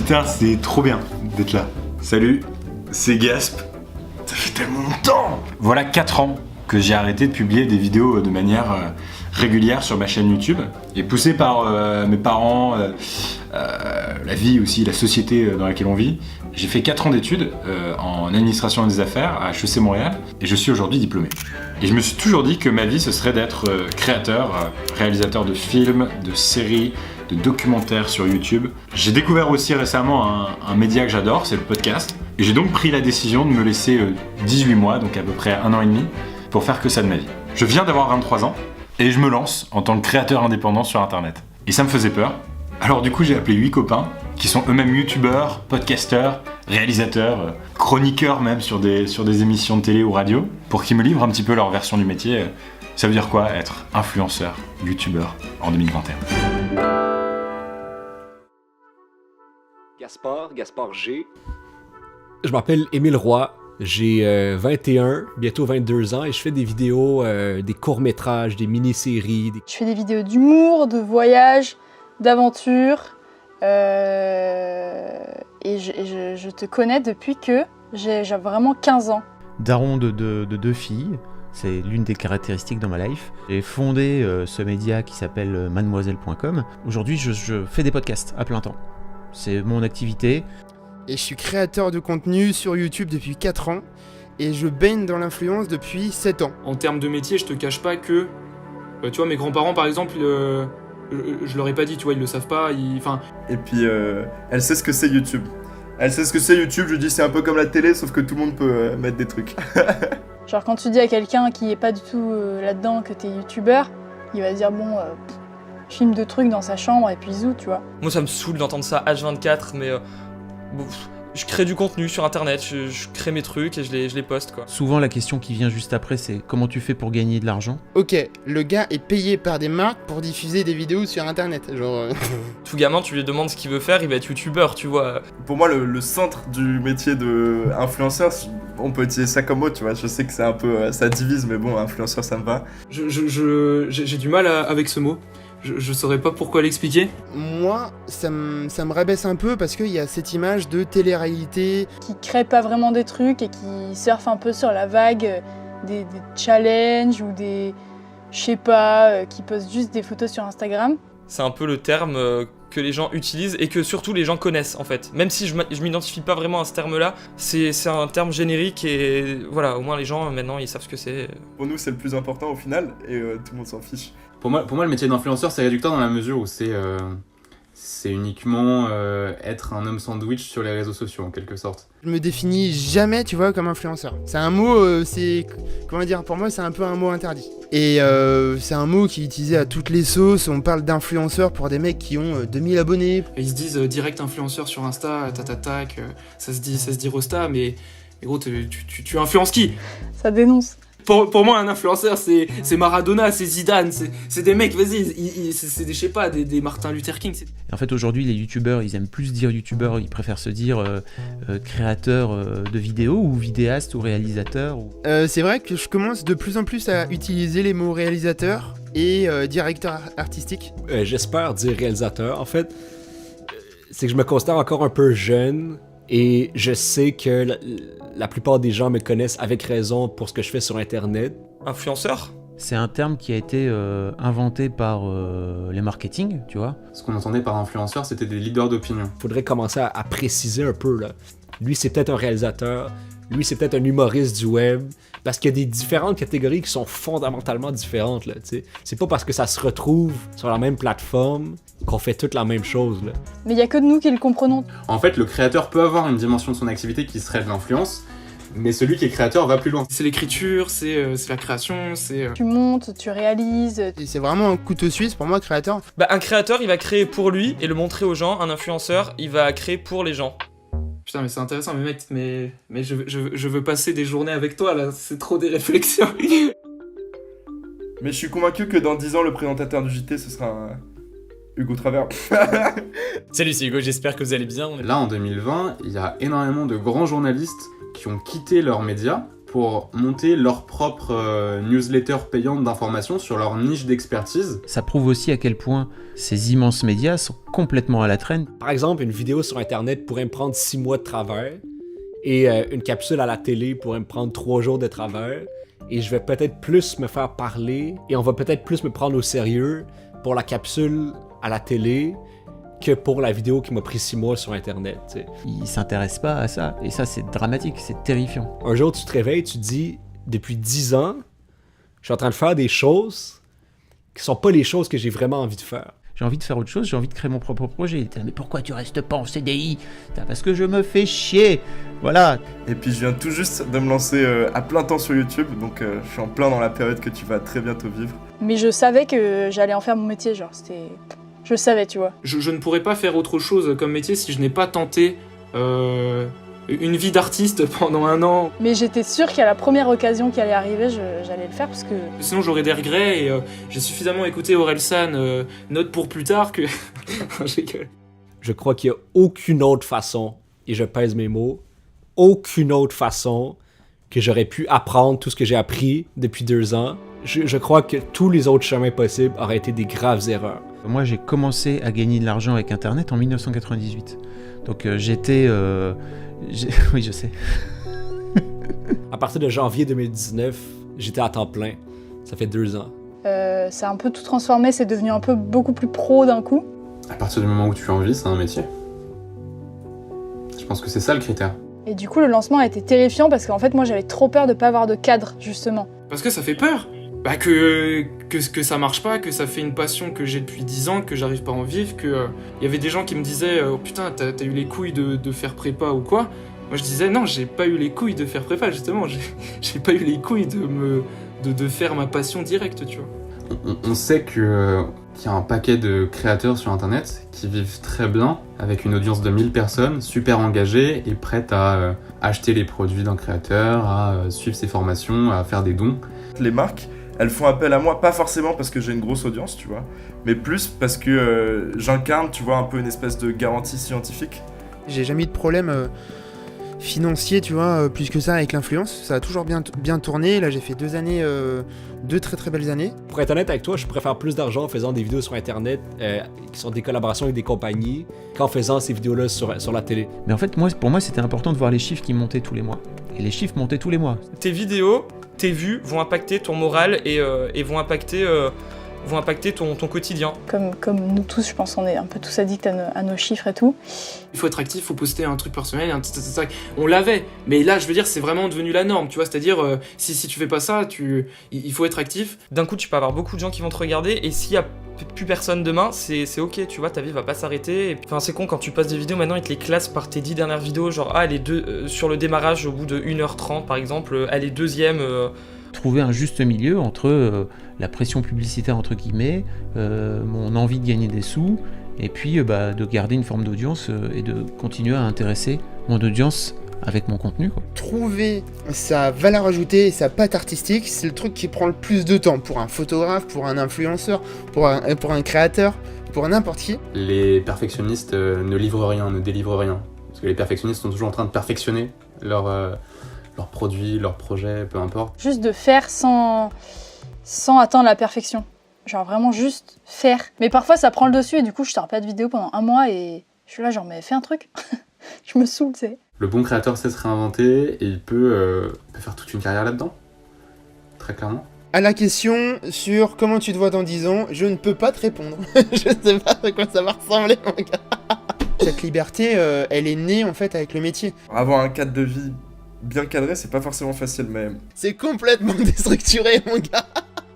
Putain, c'est trop bien d'être là. Salut, c'est Gasp. Ça fait tellement longtemps. Voilà 4 ans que j'ai arrêté de publier des vidéos de manière régulière sur ma chaîne YouTube. Et poussé par mes parents, la vie aussi, la société dans laquelle on vit, j'ai fait 4 ans d'études en administration des affaires à HEC Montréal et je suis aujourd'hui diplômé. Et je me suis toujours dit que ma vie ce serait d'être créateur, réalisateur de films, de séries, de documentaires sur YouTube. J'ai découvert aussi récemment un média que j'adore, c'est le podcast. Et j'ai donc pris la décision de me laisser 18 mois, donc à peu près 1 an et demi, pour faire que ça de ma vie. Je viens d'avoir 23 ans et je me lance en tant que créateur indépendant sur internet. Et ça me faisait peur. Alors du coup j'ai appelé 8 copains qui sont eux-mêmes youtubeurs, podcasteurs, réalisateurs, chroniqueurs même sur des émissions de télé ou radio, pour qu'ils me livrent un petit peu leur version du métier. Ça veut dire quoi être influenceur, youtubeur en 2021? Gaspard G. Je m'appelle Émile Roy, j'ai 21, bientôt 22 ans et je fais des vidéos, des courts-métrages, des mini-séries. Je fais des vidéos d'humour, de voyage, d'aventure et je te connais depuis que j'ai vraiment 15 ans. Daron de 2 filles, c'est l'une des caractéristiques dans ma life. J'ai fondé ce média qui s'appelle mademoiselle.com. Aujourd'hui, je fais des podcasts à plein temps. C'est mon activité. Et je suis créateur de contenu sur YouTube depuis 4 ans et je baigne dans l'influence depuis 7 ans. En termes de métier, je te cache pas que, tu vois, mes grands-parents par exemple, je leur ai pas dit, tu vois, ils le savent pas, Et puis, elle sait ce que c'est YouTube. Elle sait ce que c'est YouTube, je dis c'est un peu comme la télé, sauf que tout le monde peut mettre des trucs. Genre quand tu dis à quelqu'un qui est pas du tout là-dedans que t'es youtubeur, il va dire bon, filme de trucs dans sa chambre et puis zou, tu vois. Moi ça me saoule d'entendre ça H24, mais je crée du contenu sur internet, je crée mes trucs et je les poste quoi. Souvent la question qui vient juste après c'est comment tu fais pour gagner de l'argent ? Ok, le gars est payé par des marques pour diffuser des vidéos sur internet, genre... Tout gamin, tu lui demandes ce qu'il veut faire, il va être youtubeur, tu vois. Pour moi, le centre du métier d'influenceur, on peut utiliser ça comme mot, tu vois. Je sais que c'est un peu... ça divise, mais bon, influenceur, ça me va. J'ai du mal avec ce mot. Je saurais pas pourquoi l'expliquer. Moi, ça me rabaisse un peu parce qu'il y a cette image de télé-réalité. Qui crée pas vraiment des trucs et qui surfe un peu sur la vague des challenges ou des... je sais pas, qui postent juste des photos sur Instagram. C'est un peu le terme que les gens utilisent et que surtout les gens connaissent en fait. Même si je m'identifie pas vraiment à ce terme-là, c'est un terme générique et voilà, au moins les gens maintenant ils savent ce que c'est. Pour nous, c'est le plus important au final et tout le monde s'en fiche. Pour moi, le métier d'influenceur, c'est réducteur dans la mesure où c'est uniquement être un homme sandwich sur les réseaux sociaux, en quelque sorte. Je me définis jamais, tu vois, comme influenceur. C'est un mot, comment dire, pour moi, c'est un peu un mot interdit. Et c'est un mot qui est utilisé à toutes les sauces. On parle d'influenceurs pour des mecs qui ont 2000 abonnés. Et ils se disent direct influenceur sur Insta, ça se dit Rosta, mais gros, tu influences qui ? Ça dénonce. Pour moi, un influenceur, c'est Maradona, c'est Zidane, c'est des mecs, vas-y, c'est des, je sais pas, des Martin Luther King. En fait, aujourd'hui, les youtubeurs, ils aiment plus dire youtubeur, ils préfèrent se dire créateur de vidéos ou vidéaste ou réalisateur. C'est vrai que je commence de plus en plus à utiliser les mots réalisateur et directeur artistique. J'espère dire réalisateur. En fait, c'est que je me considère encore un peu jeune et je sais que la plupart des gens me connaissent avec raison pour ce que je fais sur Internet. Influenceur ? C'est un terme qui a été inventé par les marketing, tu vois. Ce qu'on entendait par influenceur, c'était des leaders d'opinion. Faudrait commencer à préciser un peu, là. Lui, c'est peut-être un réalisateur. Lui, c'est peut-être un humoriste du web. Parce qu'il y a des différentes catégories qui sont fondamentalement différentes, là, tu sais. C'est pas parce que ça se retrouve sur la même plateforme qu'on fait toute la même chose, là. Mais il y a que de nous qui le comprenons. En fait, le créateur peut avoir une dimension de son activité qui serait de l'influence, mais celui qui est créateur va plus loin. C'est l'écriture, c'est la création, c'est... Tu montes, tu réalises... Et c'est vraiment un couteau suisse pour moi, créateur. Un créateur, il va créer pour lui et le montrer aux gens. Un influenceur, il va créer pour les gens. Putain, mais c'est intéressant, mais mec, mais je veux passer des journées avec toi, là, c'est trop des réflexions. Mais je suis convaincu que dans 10 ans, le présentateur du JT, ce sera Hugo Travers. Salut, c'est Hugo, j'espère que vous allez bien. Là, en 2020, il y a énormément de grands journalistes qui ont quitté leurs médias pour monter leur propre newsletter payante d'informations sur leur niche d'expertise. Ça prouve aussi à quel point ces immenses médias sont complètement à la traîne. Par exemple, une vidéo sur Internet pourrait me prendre 6 mois de travers et une capsule à la télé pourrait me prendre 3 jours de travers et je vais peut-être plus me faire parler et on va peut-être plus me prendre au sérieux pour la capsule à la télé que pour la vidéo qui m'a pris 6 mois sur Internet. T'sais. Ils s'intéressent pas à ça, et ça c'est dramatique, c'est terrifiant. Un jour, tu te réveilles, tu te dis, depuis 10 ans, je suis en train de faire des choses qui sont pas les choses que j'ai vraiment envie de faire. J'ai envie de faire autre chose, j'ai envie de créer mon propre projet. Mais pourquoi tu restes pas en CDI ? Parce que je me fais chier, voilà. Et puis je viens tout juste de me lancer à plein temps sur YouTube, donc je suis en plein dans la période que tu vas très bientôt vivre. Mais je savais que j'allais en faire mon métier, genre c'était... Je savais, tu vois. Je ne pourrais pas faire autre chose comme métier si je n'ai pas tenté une vie d'artiste pendant 1 an. Mais j'étais sûre qu'à la première occasion qui allait arriver, j'allais le faire parce que... Sinon j'aurais des regrets et j'ai suffisamment écouté Orelsan, note pour plus tard que... Je crois qu'il n'y a aucune autre façon, et je pèse mes mots, aucune autre façon que j'aurais pu apprendre tout ce que j'ai appris depuis 2 ans. Je crois que tous les autres chemins possibles auraient été des graves erreurs. Moi, j'ai commencé à gagner de l'argent avec Internet en 1998. Donc oui, je sais. À partir de janvier 2019, j'étais à temps plein. Ça fait 2 ans. Ça a un peu tout transformé, c'est devenu un peu beaucoup plus pro d'un coup. À partir du moment où tu en vis, c'est un métier. Je pense que c'est ça le critère. Et du coup, le lancement a été terrifiant parce qu'en fait, moi, j'avais trop peur de pas avoir de cadre, justement. Parce que ça fait peur. Bah que ça marche pas, que ça fait une passion que j'ai depuis 10 ans, que j'arrive pas à en vivre, que y avait des gens qui me disaient oh putain t'as eu les couilles de faire prépa ou quoi. Moi je disais non, j'ai pas eu les couilles de faire prépa justement, j'ai pas eu les couilles de faire ma passion directe, tu vois. On sait qu'il y a un paquet de créateurs sur internet qui vivent très bien avec une audience de 1000 personnes, super engagées et prêtes à acheter les produits d'un créateur, à suivre ses formations, à faire des dons. Les marques, elles font appel à moi, pas forcément parce que j'ai une grosse audience, tu vois, mais plus parce que j'incarne, tu vois, un peu une espèce de garantie scientifique. J'ai jamais eu de problème financier, tu vois, plus que ça avec l'influence. Ça a toujours bien tourné. Là, j'ai fait 2 années, 2 très très belles années. Pour être honnête avec toi, je préfère plus d'argent en faisant des vidéos sur Internet qui sont des collaborations avec des compagnies qu'en faisant ces vidéos-là sur la télé. Mais en fait, pour moi, c'était important de voir les chiffres qui montaient tous les mois. Et les chiffres montaient tous les mois. Tes vidéos, tes vues vont impacter ton moral et vont impacter ton quotidien. Comme nous tous, je pense qu'on est un peu tous addicts à nos chiffres et tout. Il faut être actif, il faut poster un truc personnel, on l'avait. Mais là, je veux dire, c'est vraiment devenu la norme, tu vois. C'est-à-dire, si tu fais pas ça, il faut être actif. D'un coup, tu peux avoir beaucoup de gens qui vont te regarder et s'il y a plus personne demain, c'est ok, tu vois, ta vie va pas s'arrêter. Enfin, c'est con, quand tu passes des vidéos, maintenant, ils te les classent par tes 10 dernières vidéos. Genre, elle est sur le démarrage au bout de 1h30, par exemple, elle est 2e... Trouver un juste milieu entre la pression publicitaire entre guillemets, mon envie de gagner des sous, et puis de garder une forme d'audience et de continuer à intéresser mon audience avec mon contenu, quoi. Trouver sa valeur ajoutée et sa patte artistique, c'est le truc qui prend le plus de temps pour un photographe, pour un influenceur, pour un créateur, pour n'importe qui. Les perfectionnistes ne livrent rien, ne délivrent rien. Parce que les perfectionnistes sont toujours en train de perfectionner leurs produits, leurs projets, peu importe. Juste de faire sans attendre la perfection. Genre vraiment juste faire. Mais parfois ça prend le dessus et du coup je sors pas de vidéo pendant 1 mois et je suis là genre mais fais un truc. Je me saoule, tu sais. Le bon créateur sait se réinventer et il peut faire toute une carrière là-dedans. Très clairement. À la question sur comment tu te vois dans 10 ans, je ne peux pas te répondre. Je sais pas à quoi ça va ressembler, mon gars. Cette liberté, elle est née en fait avec le métier. Avoir un cadre de vie bien cadré, c'est pas forcément facile, mais... C'est complètement déstructuré, mon gars.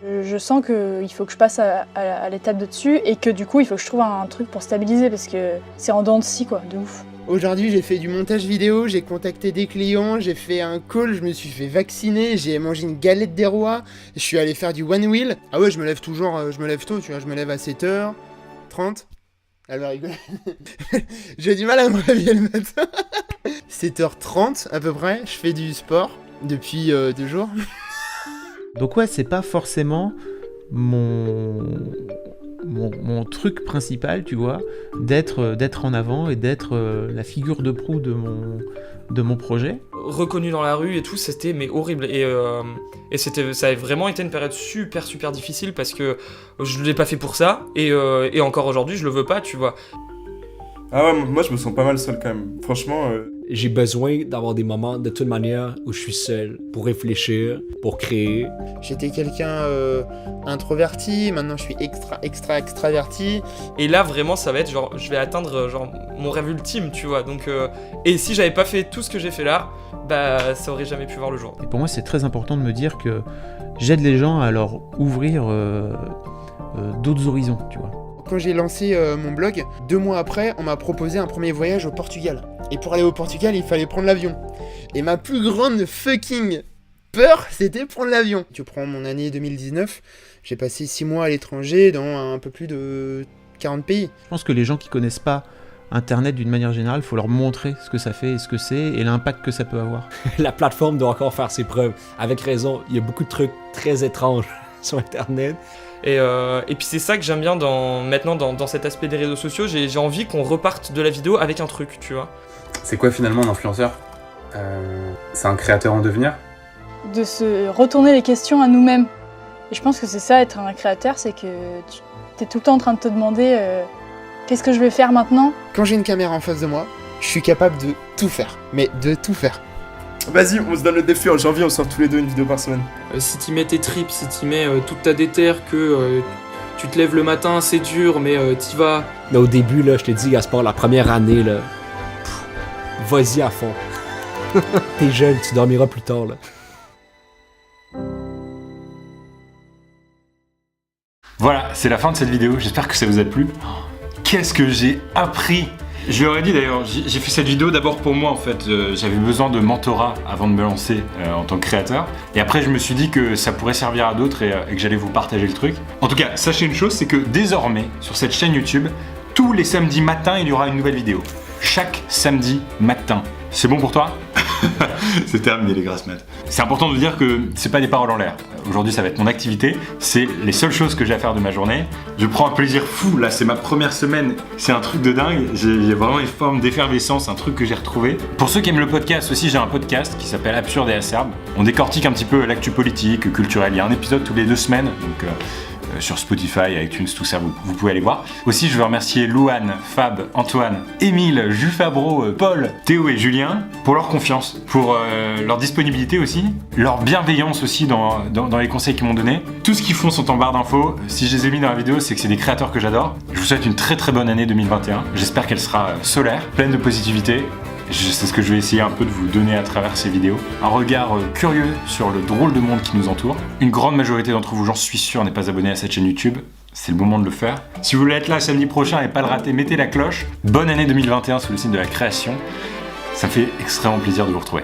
Je sens qu'il faut que je passe à l'étape de dessus et que du coup il faut que je trouve un truc pour stabiliser parce que c'est en dents de scie quoi, de ouf. Aujourd'hui j'ai fait du montage vidéo, j'ai contacté des clients, j'ai fait un call, je me suis fait vacciner, j'ai mangé une galette des rois, je suis allé faire du one wheel. Ah ouais, je me lève toujours, je me lève tôt, tu vois, je me lève à 7h30. Elle va rigoler. J'ai du mal à me réveiller le matin. 7h30 à peu près, je fais du sport depuis 2 jours. Donc ouais, c'est pas forcément mon truc principal, tu vois, d'être en avant et d'être la figure de proue de mon projet. reconnu dans la rue et tout, c'était mais horrible. Et ça a vraiment été une période super super difficile parce que je l'ai pas fait pour ça et encore aujourd'hui je le veux pas, tu vois. Ah ouais, moi je me sens pas mal seul quand même. Franchement. J'ai besoin d'avoir des moments de toute manière où je suis seul pour réfléchir, pour créer. J'étais quelqu'un introverti, maintenant je suis extraverti. Et là vraiment ça va être genre, je vais atteindre genre mon rêve ultime, tu vois. Donc et si j'avais pas fait tout ce que j'ai fait là, bah ça aurait jamais pu voir le jour. Et pour moi, c'est très important de me dire que j'aide les gens à leur ouvrir d'autres horizons, tu vois. Quand j'ai lancé mon blog, 2 mois après, on m'a proposé un premier voyage au Portugal. Et pour aller au Portugal, il fallait prendre l'avion. Et ma plus grande fucking peur, c'était prendre l'avion. Tu prends mon année 2019, j'ai passé 6 mois à l'étranger dans un peu plus de 40 pays. Je pense que les gens qui connaissent pas Internet d'une manière générale, il faut leur montrer ce que ça fait et ce que c'est et l'impact que ça peut avoir. La plateforme doit encore faire ses preuves. Avec raison, il y a beaucoup de trucs très étranges sur Internet. Et puis c'est ça que j'aime bien maintenant dans cet aspect des réseaux sociaux, j'ai envie qu'on reparte de la vidéo avec un truc, tu vois. C'est quoi finalement un influenceur ? C'est un créateur en devenir ? De se retourner les questions à nous-mêmes. Et je pense que c'est ça, être un créateur, c'est que tu es tout le temps en train de te demander qu'est-ce que je vais faire maintenant ? Quand j'ai une caméra en face de moi, je suis capable de tout faire. Mais de tout faire. Vas-y, on se donne le défi en janvier, on sort tous les deux une vidéo par semaine. Si t'y mets tes tripes, si t'y mets toute ta déterre, que tu te lèves le matin, c'est dur, mais t'y vas. Mais au début, là, je t'ai dit, Gaspard, la première année, là, vas-y à fond. T'es jeune, tu dormiras plus tard, là. Voilà, c'est la fin de cette vidéo, j'espère que ça vous a plu. Qu'est-ce que j'ai appris! Je lui aurais dit d'ailleurs, j'ai fait cette vidéo d'abord pour moi en fait, j'avais besoin de mentorat avant de me lancer en tant que créateur. Et après je me suis dit que ça pourrait servir à d'autres et que j'allais vous partager le truc. En tout cas, sachez une chose, c'est que désormais, sur cette chaîne YouTube, tous les samedis matins, il y aura une nouvelle vidéo. Chaque samedi matin. C'est bon pour toi? C'est terminé les grasses maths. C'est important de dire que c'est pas des paroles en l'air. Aujourd'hui ça va être mon activité, c'est les seules choses que j'ai à faire de ma journée. Je prends un plaisir fou, là c'est ma première semaine, c'est un truc de dingue. J'ai vraiment une forme d'effervescence, un truc que j'ai retrouvé. Pour ceux qui aiment le podcast aussi, j'ai un podcast qui s'appelle Absurde et Acerbe. On décortique un petit peu l'actu politique, culturelle, il y a un épisode tous les 2 semaines, donc sur Spotify, iTunes, tout ça, vous pouvez aller voir. Aussi, je veux remercier Louane, Fab, Antoine, Émile, Jufabro, Paul, Théo et Julien pour leur confiance, pour leur disponibilité aussi, leur bienveillance aussi dans les conseils qu'ils m'ont donnés. Tout ce qu'ils font sont en barre d'infos. Si je les ai mis dans la vidéo, c'est que c'est des créateurs que j'adore. Je vous souhaite une très très bonne année 2021. J'espère qu'elle sera solaire, pleine de positivité. C'est ce que je vais essayer un peu de vous donner à travers ces vidéos. Un regard curieux sur le drôle de monde qui nous entoure. Une grande majorité d'entre vous, j'en suis sûr, n'est pas abonné à cette chaîne YouTube. C'est le moment de le faire. Si vous voulez être là samedi prochain et pas le rater, mettez la cloche. Bonne année 2021 sous le signe de la création. Ça me fait extrêmement plaisir de vous retrouver.